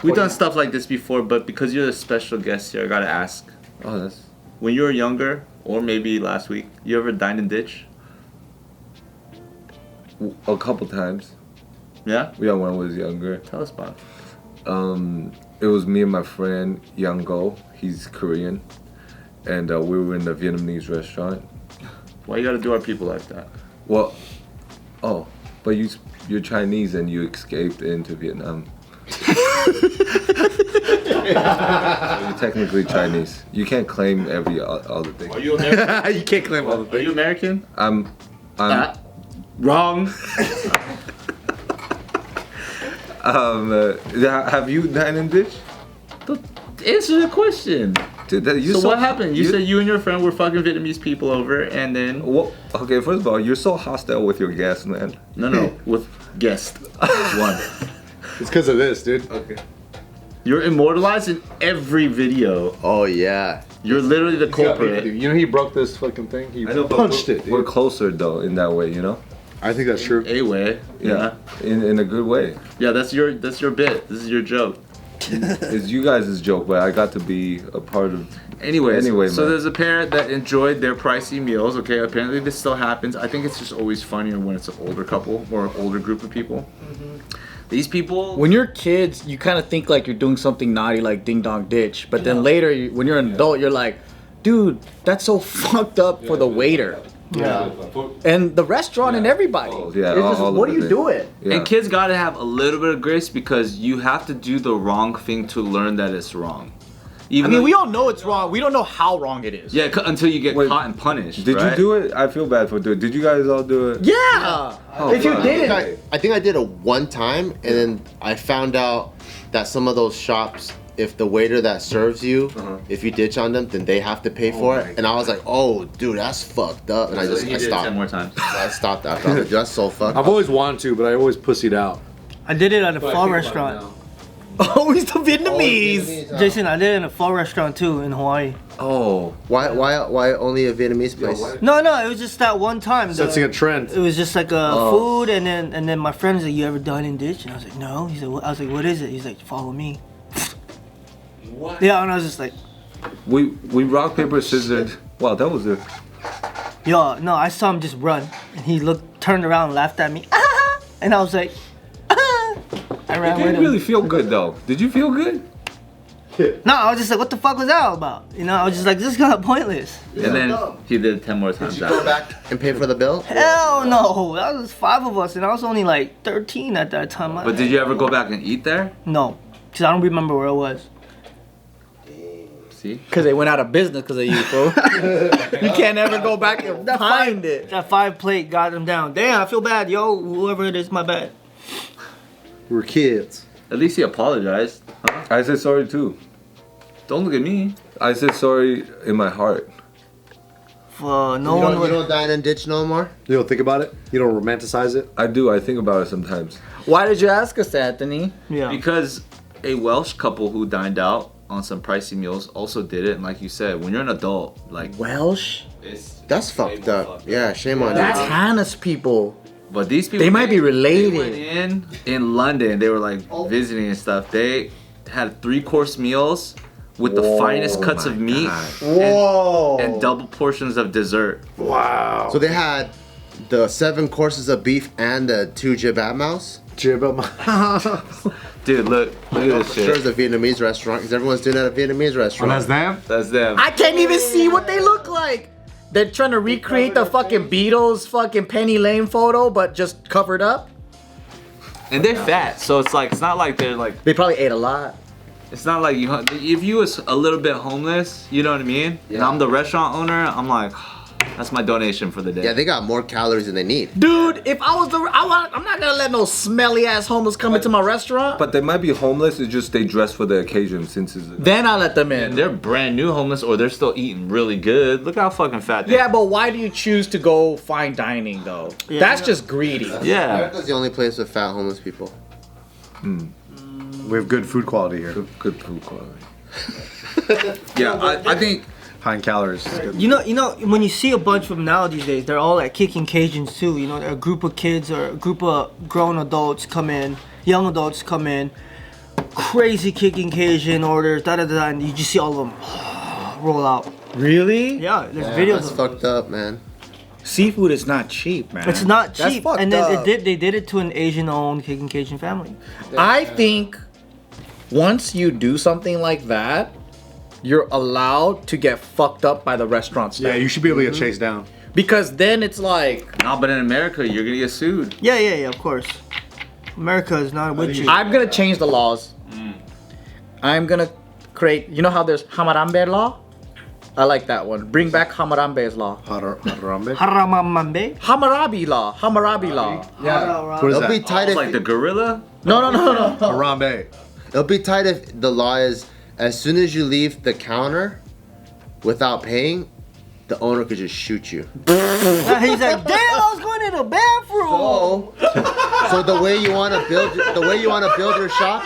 We've done stuff like this before, but because you're the special guest here, I gotta ask. Oh, that's... When you were younger, or maybe last week, you ever dine and ditch? A couple times. Yeah? Yeah, when I was younger. Tell us about it. It was me and my friend Young Go. He's Korean. And we were in the Vietnamese restaurant. Why you gotta do our people like that? Well, but you're Chinese and you escaped into Vietnam. So you're technically Chinese. You can't claim every other thing. Are you American? You can't claim all the Are things. you American? I'm Wrong. Have you dine and ditch? Answer the question. Dude, what happened? You said you and your friend were fucking Vietnamese people over, and then... Well, okay, first of all, you're so hostile with your guests, man. No, with guest one. It's because of this, dude. Okay. You're immortalized in every video. Oh, yeah. You're literally the culprit. You know he broke this fucking thing? He punched it, dude. We're closer, though, in that way, you know? I think that's true. A way. Yeah. In a good way. Yeah, that's your bit. This is your joke. It's you guys' joke, but I got to be a part of... Anyway, so man. there's a parent that enjoyed their pricey meals. Okay, apparently this still happens. I think it's just always funnier when it's an older couple or an older group of people. These people... When you're kids, you kind of think like you're doing something naughty like ding dong ditch. But then later, when you're an adult, you're like, dude, that's so fucked up for the waiter. Yeah. And the restaurant and everybody. Oh, yeah, It's just, all what of are you it. doing? Yeah. And kids gotta have a little bit of grace because you have to do the wrong thing to learn that it's wrong. I mean, we all know it's wrong. We don't know how wrong it is. Yeah, until you get caught and punished. Did right? you do it? I feel bad for doing it. Did you guys all do it? Yeah. If you didn't, I think I did it one time, and then I found out that some of those shops, if the waiter that serves you, if you ditch on them, then they have to pay for it. And I was like, oh, dude, that's fucked up. And I stopped. 10 more times. I stopped after. I was like, that's so fucked I've up. always wanted to, but I always pussied out. I did it at a pho restaurant. always the Vietnamese. Jason, I did it in a pho restaurant too in Hawaii. Oh, why only a Vietnamese place? No, it was just that one time. Sensing a trend. It was just like a food, and then my friend was like, "You ever done in ditch?" And I was like, "No." He said, I was like, "What is it?" He's like, "Follow me." What? Yeah, and I was just like, we rock paper scissors. Wow, that was it. Yo, no, I saw him just run, and he turned around, and laughed at me, and I was like, I ran It with didn't him. really feel good though. Did you feel good? No, I was just like, what the fuck was that all about? You know, I was just like, this is kind of pointless. And then he did it 10 more times. Did you go back and pay for the bill? Hell no, that was 5 of us, and I was only like 13 at that time. But did you ever go back and eat there? No, because I don't remember where it was. See? Because they went out of business because of you, fool. You can't ever go back and find it. That 5 plate got them down. Damn, I feel bad, yo. Whoever it is, my bad. We're kids. At least he apologized. Huh? I said sorry too. Don't look at me. I said sorry in my heart. No You one would. don't dine and ditch no more? You don't think about it? You don't romanticize it? I do. I think about it sometimes. Why did you ask us, Anthony? Yeah. Because a Welsh couple who dined out on some pricey meals also did it. And like you said, when you're an adult, like... Welsh? That's fucked up. Yeah, shame on That's you. Hannah's people. But these people... They might be related. They went in London. They were like visiting and stuff. They had 3-course meals with the finest cuts of meat and double portions of dessert. Wow. So they had the 7 courses of beef and the 2 jibab mouse? Dude, look at this Sure, shit. it's a Vietnamese restaurant because everyone's doing it at a Vietnamese restaurant. And that's them? That's them. I can't even see what they look like. They're trying to recreate the fucking Beatles fucking Penny Lane photo, but just covered up. And they're fat, so it's like, it's not like they're like... They probably ate a lot. It's not like you... If you was a little bit homeless, you know what I mean? And I'm the restaurant owner, I'm like... That's my donation for the day. Yeah, they got more calories than they need. Dude, if I was I'm not gonna let no smelly ass homeless come into my restaurant. But they might be homeless. It's just they dress for the occasion since it's... Then I let them in. And they're brand new homeless or they're still eating really good. Look how fucking fat they are. Yeah, but why do you choose to go fine dining though? Yeah, That's just greedy. Yeah. America's the only place with fat homeless people. We have good food quality here. Good food quality. Yeah, I think... High in calories. You know, when you see a bunch of them now these days, they're all like kicking Cajuns too. You know, a group of kids or a group of grown adults come in, young adults come in, crazy kicking Cajun orders, and you just see all of them roll out. Really? Yeah, there's Yeah, videos that's of fucked up, man. Seafood is not cheap, man. It's not That's cheap, fucked and then up. they did it to an Asian-owned kicking Cajun family. I think once you do something like that, you're allowed to get fucked up by the restaurant staff. Yeah, you should be able to get chased down. Because then it's like, No, but in America, you're gonna get sued. Yeah, of course. America is not with you. I'm gonna change the laws. I'm gonna create, you know how there's Hammurabi law? I like that one. Bring back Hammurabi's law. Harambe? Haramamambe. Hammurabi law. Hammurabi law. Yeah. What is It'll be that? tight It's if like the gorilla. No. Harambe. it'll be tight if the law is as soon as you leave the counter without paying, the owner could just shoot you. He's like, damn, I was going to the bathroom. So the way you want to build your shop,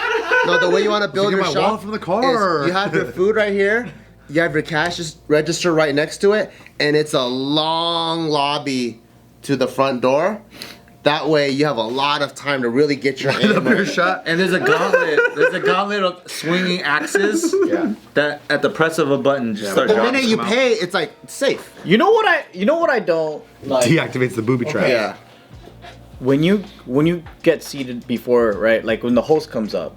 the way you want to build Get your my shop wallet from the car. is you have your food right here, you have your cash register right next to it, and it's a long lobby to the front door. That way you have a lot of time to really get your aim Your right. shot. And there's a gauntlet. There's a gauntlet of swinging axes. Yeah. That at the press of a button just start The dropping. minute you pay, it's like safe. You know what I don't like? Deactivates the booby trap. Yeah. When you get seated before, right? Like when the host comes up,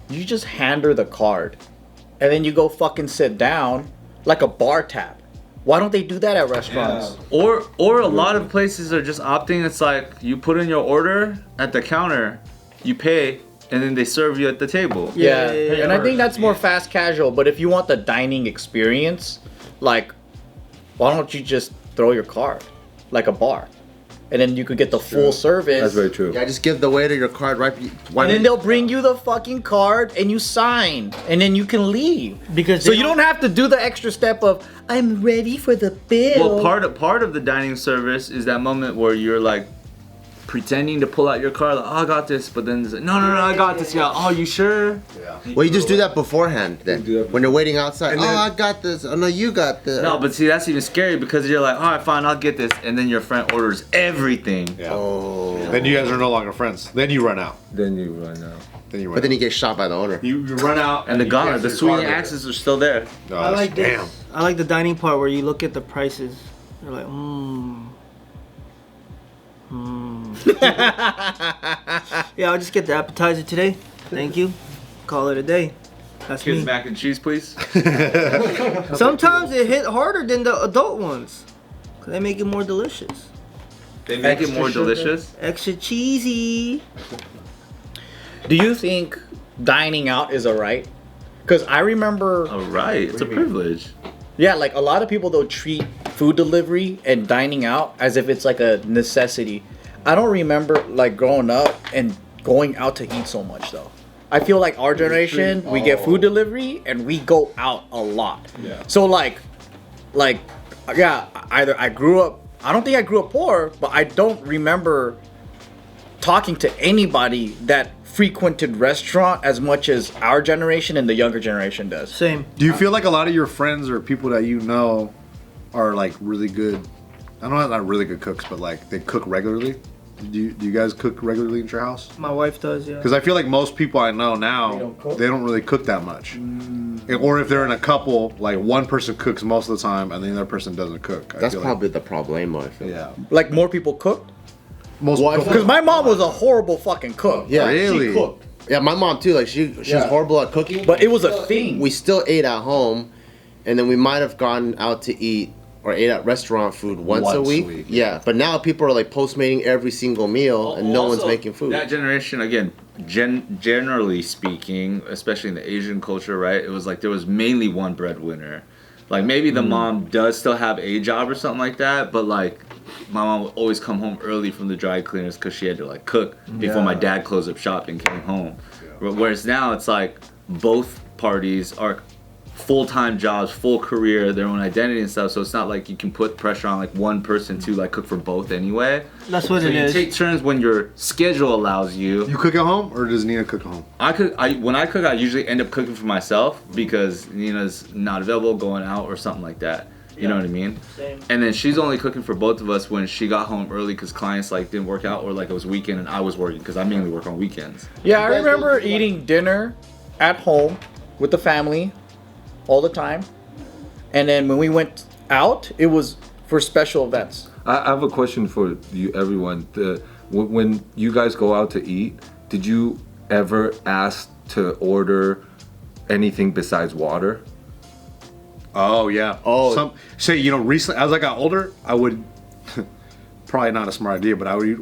you just hand her the card, and then you go fucking sit down like a bar tab. Why don't they do that at restaurants? Or a lot of places are just opting. It's like you put in your order at the counter, you pay, and then they serve you at the table. Yeah. Yeah. And I think that's more fast casual. But if you want the dining experience, like, why don't you just throw your card like a bar, and then you could get the full service. That's very true. Yeah, just give the waiter your card right. And then they'll bring you the fucking card and you sign, and then you can leave. Because So they you don't have to do the extra step of I'm ready for the bill. Well, part of the dining service is that moment where you're like pretending to pull out your card, like, oh, I got this, but then it's like, no, I got this. Yeah. Oh, you sure? Well, you just do that beforehand then. do that When you're waiting outside. And then- I got this. Oh, no, you got this. No, but see, that's even scary because you're like, all right, fine, I'll get this, and then your friend orders everything. Yeah. Oh. Then you guys are no longer friends. Then you run out. Then you run out. But then you get shot by the owner. You run out, and the gauntlet, the swinging axes are still there. No, I like this. damn. I like the dining part where you look at the prices. You're like, Yeah, I'll just get the appetizer today. Thank you. Call it a day. That's Kids me. mac and cheese, please. Sometimes it hit harder than the adult ones. 'Cause they make it more delicious. They make it Extra more sugar. delicious. Extra cheesy. Do you think dining out is a right? Because I remember, All right, it's a privilege. yeah, like a lot of people though treat food delivery and dining out as if it's like a necessity. I don't remember like growing up and going out to eat so much though. I feel like our generation, we get food delivery and we go out a lot. Yeah. So like, yeah, either I don't think I grew up poor, but I don't remember talking to anybody that frequented restaurant as much as our generation and the younger generation does. Same. Do you feel like a lot of your friends or people that you know are like really good? I don't know, not really good cooks, but like they cook regularly. Do you guys cook regularly at your house? My wife does, yeah. Because I feel like most people I know now, they don't really cook that much. Or if they're in a couple, like one person cooks most of the time and the other person doesn't cook. That's feel probably the problemo, I feel. like, yeah. Like more people cooked? Most Well, I people, Because my mom was a horrible fucking cook. Yeah, Really? she cooked. Yeah, my mom too. Like she was horrible at cooking. But it was a thing. we still ate at home, and then we might have gone out to eat or ate at restaurant food once a week. Yeah, but now people are like postmating every single meal, and no one's Also, making food. That generation, again, generally speaking, especially in the Asian culture, right? It was like there was mainly one breadwinner. Like maybe the mom does still have a job or something like that, but like my mom would always come home early from the dry cleaners because she had to like cook before my dad closed up shop and came home. Whereas now it's like both parties are full-time jobs, full career, their own identity and stuff. So it's not like you can put pressure on like one person to like cook for both anyway. That's what So it you is. take turns when your schedule allows you. you cook at home or does Nina cook at home? When I cook, I usually end up cooking for myself because Nina's not available, going out or something like that. You know what I mean? Same. And then she's only cooking for both of us when she got home early because clients like didn't work out or like it was weekend and I was working because I mainly work on weekends. Yeah, I remember eating dinner at home with the family all the time. And then when we went out, it was for special events. I have a question for you, everyone. When you guys go out to eat, did you ever ask to order anything besides water? Oh yeah. Oh. Recently as I got older, I would probably not a smart idea, but I would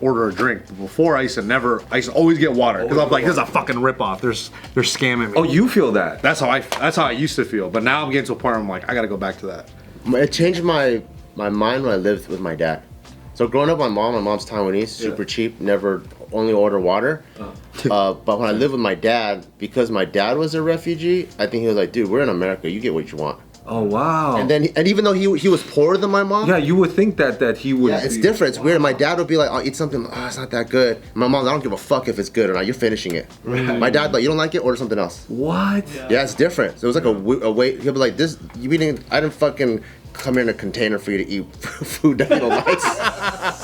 order a drink. Before I used to always get water because I'm like, this is a fucking ripoff. They're scamming me. Oh, you feel that? That's how I used to feel. But now I'm getting to a point where I'm like, I gotta go back to that. It changed my mind when I lived with my dad. So growing up, my mom's Taiwanese, super cheap, never only order water. But when I lived with my dad, because my dad was a refugee, I think he was like, dude, we're in America, you get what you want. Oh wow. And even though he was poorer than my mom. Yeah, you would think that he would. Yeah, it's different. It's weird. My dad would be like, I'll eat something. Oh, it's not that good. My mom's, I don't give a fuck if it's good or not. You're finishing it. Right. My dad, like, you don't like it? Order something else. What? Yeah, it's different. So it was like a way. He'll be like, I didn't fucking come here in a container for you to eat food that you don't like.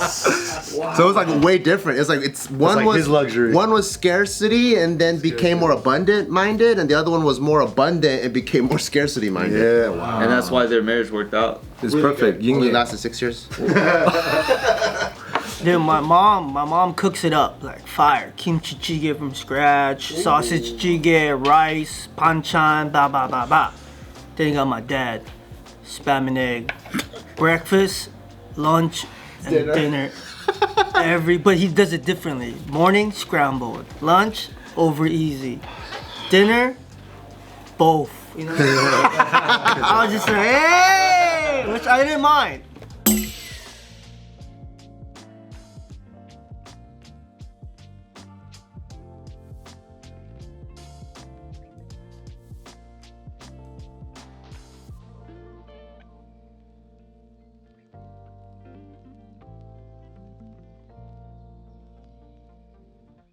So it was like way different. It's like one was his luxury. One was scarcity and then became more abundant minded, and the other one was more abundant and became more scarcity minded. Yeah, wow. And that's why their marriage worked out. It's perfect. You Only can lasted 6 years. Dude, my mom cooks it up like fire. Kimchi jjigae from scratch, sausage jjigae, rice, panchan, ba ba ba ba. Then you got my dad, spam and egg, breakfast, lunch, and dinner. But he does it differently. Morning, scrambled. Lunch, over easy. Dinner, both. You know? I was just like, hey, which I didn't mind.